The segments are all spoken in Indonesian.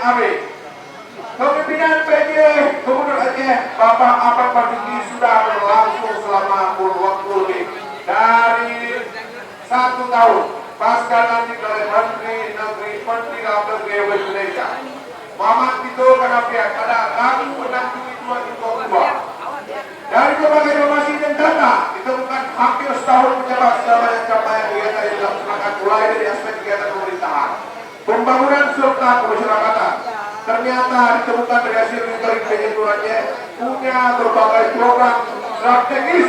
AB. Kepemimpinan PJ Gubernur Aceh Bapak Ahmad Marzuki sudah berlangsung selama kurun waktu lebih dari 1 tahun pasca dilantik oleh Menteri Dalam Negeri Republik Indonesia Muhammad Tito Karnavian pada Rabu 6 Juli 2022. Dari berbagai informasi dan data ditemukan hampir setahun menjabat sebanyak capaian kegiatan yang dilaksanakan mulai dari aspek kegiatan pemerintahan, pembangunan serta kemasyarakatan. Ternyata ditemukan dari hasil monitoring PJ Gubernur Aceh punya berbagai program strategis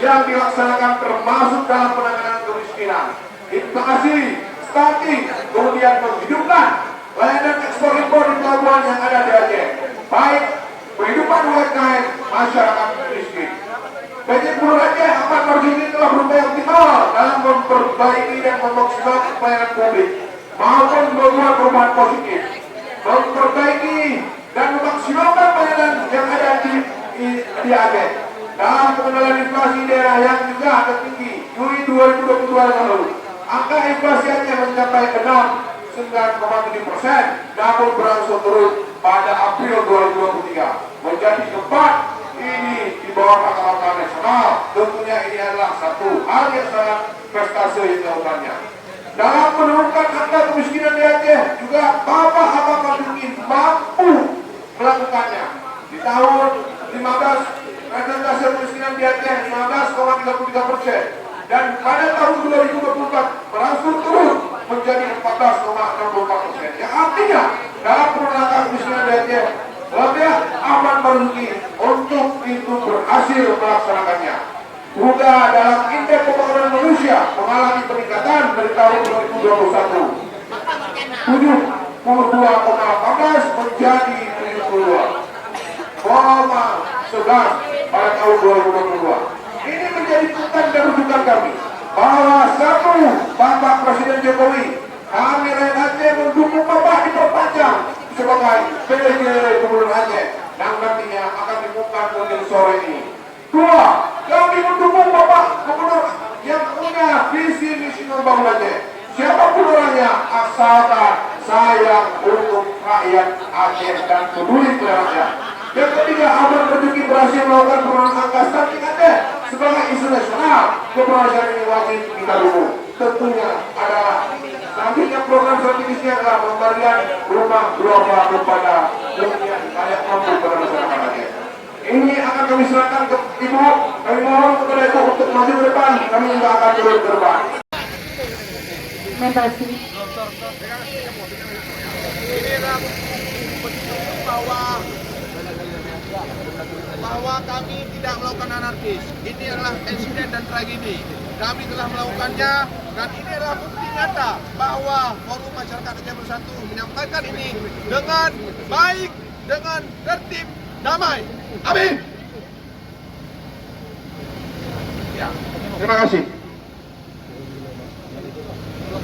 yang dilaksanakan termasuk dalam penanganan kemiskinan, inflasi, stunting, kemudian menghidupkan layanan ekspor impor di pelabuhan yang ada di Aceh, baik kehidupan UMKM masyarakat miskin. PJ Gubernur Aceh Ahmad Marzuki telah berupaya optimal dalam memperbaiki dan memaksimalkan pelayanan publik maupun membuat perubahan positif, memperbaiki dan memaksimalkan pelayanan yang ada di Aceh dalam pengendalian inflasi daerah yang juga tertinggi Juli 2022 yang lalu. Angka inflasi Aceh mencapai 9,7%, namun berangsur turun pada April 2023 menjadi 4 ini di bawah rata-rata nasional. Tentunya ini adalah satu hal yang sangat prestasi yang dilakukannya. Dalam menurunkan angka kemiskinan di Aceh juga Bapak Ahmad Marzuki mampu melakukannya. Di tahun 15 persentase kemiskinan di Aceh 15,33%. Dan pada tahun 2024 berangsur turun menjadi 14,64%. Yang artinya dalam penanggulangan kemiskinan di Aceh, Bapak Ahmad Marzuki untuk itu berhasil melaksanakannya. Juga dalam indeks pembangunan manusia mengalami peningkatan dari tahun 2021 72,18 menjadi 72,11 pada tahun 2022. Ini menjadi tuntutan dan rujukan kami bahwa satu, Bapak Presiden Jokowi, kami rakyat Aceh mendukung Bapak diperpanjang sebagai PJ Gubernur Aceh yang nantinya akan diumumkan mungkin sore ini. Dua, kami mendukung Bapak Gubernur yang punya visi misi membangun Aceh. Siapapun orangnya, asalkan sayang untuk rakyat Aceh dan peduli pada rakyat. Yang ketiga, Ahmad Marzuki berhasil melakukan penurunan angka stunting Aceh sebagai isu nasional. Keberhasilan ini wajib kita dukung. Tentunya adalah nantinya program strategisnya adalah pemberian rumah global kepada dunia layak mampu pada masyarakat Aceh. Ini akan kami serahkan ke Ibu. Kami mohon kepada Ibu untuk maju ke depan. Kami juga akan turun ke depan. Terima kasih. Bahwa kami tidak melakukan anarkis. Ini adalah insiden dan tragedi. Kami telah melakukannya dan ini adalah bukti nyata bahwa Forum Masyarakat Aceh Bersatu menyampaikan ini dengan baik, dengan tertib, damai. Amin. Ya, terima kasih.